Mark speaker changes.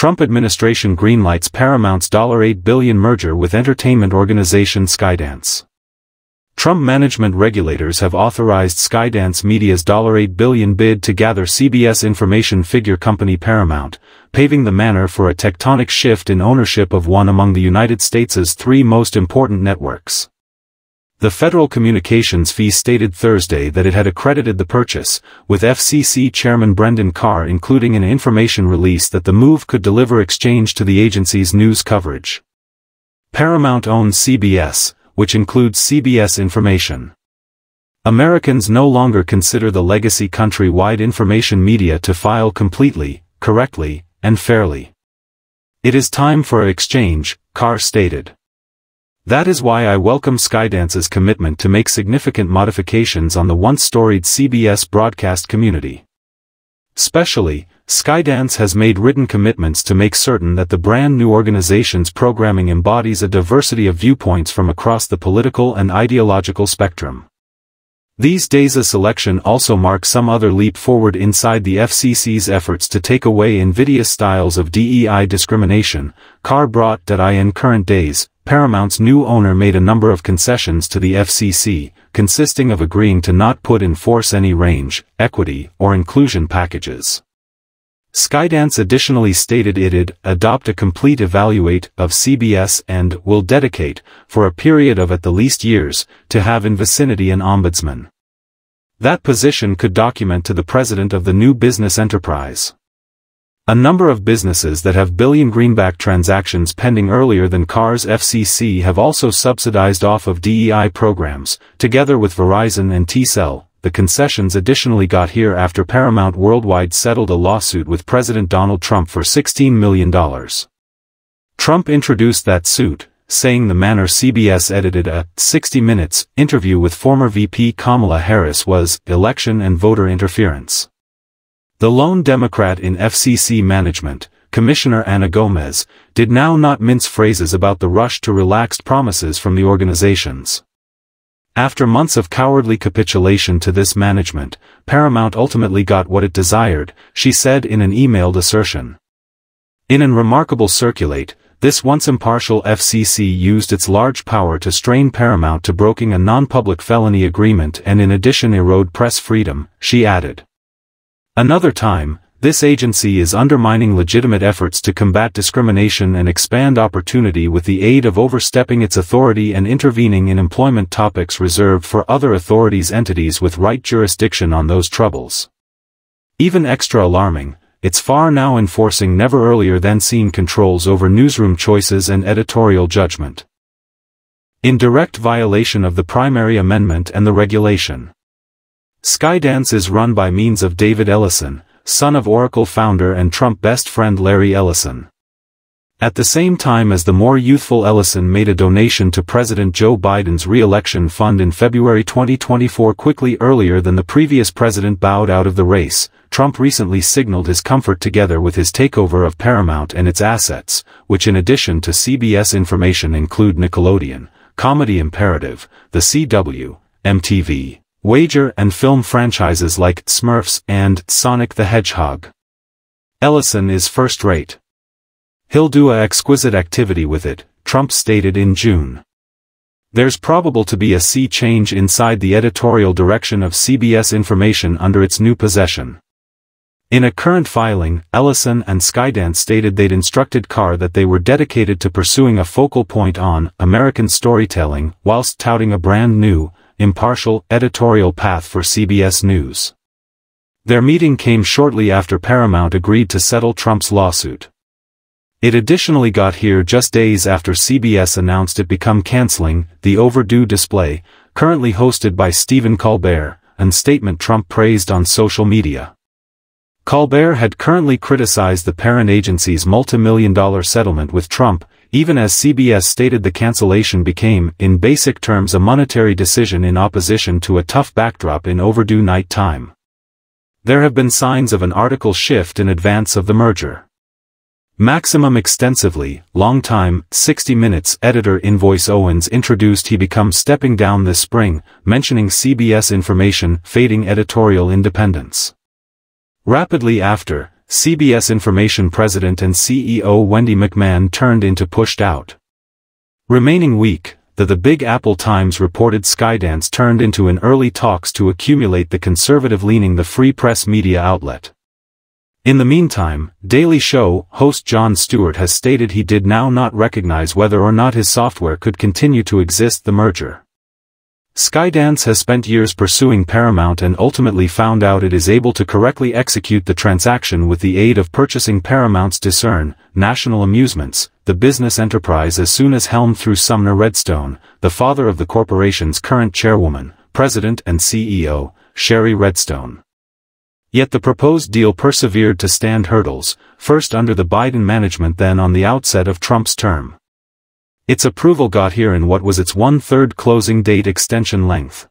Speaker 1: Trump administration greenlights Paramount's $8 billion merger with entertainment organization Skydance. Trump management regulators have authorized Skydance Media's $8 billion bid to gather CBS information figure company Paramount, paving the manner for a tectonic shift in ownership of one among the United States' three most important networks. The Federal Communications Fee stated Thursday that it had accredited the purchase, with FCC Chairman Brendan Carr including an information release that the move could deliver exchange to the agency's news coverage. Paramount owns CBS, which includes CBS Information. Americans no longer consider the legacy country-wide information media to file completely, correctly, and fairly. It is time for an exchange, Carr stated. That is why I welcome Skydance's commitment to make significant modifications on the once storied CBS broadcast community. Especially, Skydance has made written commitments to make certain that the brand new organization's programming embodies a diversity of viewpoints from across the political and ideological spectrum. These days a selection also marks some other leap forward inside the FCC's efforts to take away invidious styles of DEI discrimination. Carr brought that in current days, Paramount's new owner made a number of concessions to the FCC, consisting of agreeing to not put in force any range, equity, or inclusion packages. Skydance additionally stated it'd adopt a complete evaluate of CBS and will dedicate, for a period of at the least years, to have in vicinity an ombudsman. That position could document to the president of the new business enterprise. A number of businesses that have billion greenback transactions pending earlier than Carr's FCC have also subsidized off of DEI programs, together with Verizon and T-Cell. The concessions additionally got here after Paramount Worldwide settled a lawsuit with President Donald Trump for $16 million. Trump introduced that suit, saying the manner CBS edited a 60 Minutes interview with former VP Kamala Harris was election and voter interference. The lone Democrat in FCC management, Commissioner Ana Gomez, did now not mince phrases about the rush to relaxed promises from the organizations. After months of cowardly capitulation to this management, Paramount ultimately got what it desired, she said in an emailed assertion. In an remarkable circulate, this once impartial FCC used its large power to strain Paramount to broking a non-public felony agreement and in addition erode press freedom, she added. Another time, this agency is undermining legitimate efforts to combat discrimination and expand opportunity with the aid of overstepping its authority and intervening in employment topics reserved for other authorities' entities with right jurisdiction on those troubles. Even extra alarming, it's far now enforcing never earlier than seen controls over newsroom choices and editorial judgment. In direct violation of the primary amendment and the regulation. Skydance is run by means of David Ellison, son of Oracle founder and Trump best friend Larry Ellison. At the same time as the more youthful Ellison made a donation to President Joe Biden's re-election fund in February 2024 quickly earlier than the previous president bowed out of the race, Trump recently signaled his comfort together with his takeover of Paramount and its assets, which in addition to CBS Information include Nickelodeon, Comedy Imperative, The CW, MTV, Wager and film franchises like Smurfs and Sonic the Hedgehog. Ellison is first-rate. He'll do a exquisite activity with it, Trump stated in June. There's probable to be a sea change inside the editorial direction of CBS Information under its new possession. In a current filing, Ellison and Skydance stated they'd instructed Carr that they were dedicated to pursuing a focal point on American storytelling whilst touting a brand new, impartial editorial path for CBS News. Their meeting came shortly after Paramount agreed to settle Trump's lawsuit. It additionally got here just days after CBS announced it began canceling The Overdue Display, currently hosted by Stephen Colbert, a statement Trump praised on social media. Colbert had currently criticized the parent agency's multi-million-dollar settlement with Trump, even as CBS stated the cancellation became, in basic terms, a monetary decision in opposition to a tough backdrop in overdue night time. There have been signs of an article shift in advance of the merger. Maximum extensively, longtime 60 Minutes editor Invoice Owens introduced he become stepping down this spring, mentioning CBS Information fading editorial independence. Rapidly after, CBS Information President and CEO Wendy McMahon turned into pushed out. Remaining weak, the Big Apple Times reported Skydance turned into in early talks to accumulate the conservative-leaning the Free Press media outlet. In the meantime, Daily Show host Jon Stewart has stated he did now not recognize whether or not his software could continue to exist the merger. Skydance has spent years pursuing Paramount and ultimately found out it is able to correctly execute the transaction with the aid of purchasing Paramount's Discern, National Amusements, the business enterprise as soon as helmed through Sumner Redstone, the father of the corporation's current chairwoman, president and CEO, Sherry Redstone. Yet the proposed deal persevered to stand hurdles, first under the Biden management then on the outset of Trump's term. Its approval got here in what was its one-third closing date extension length.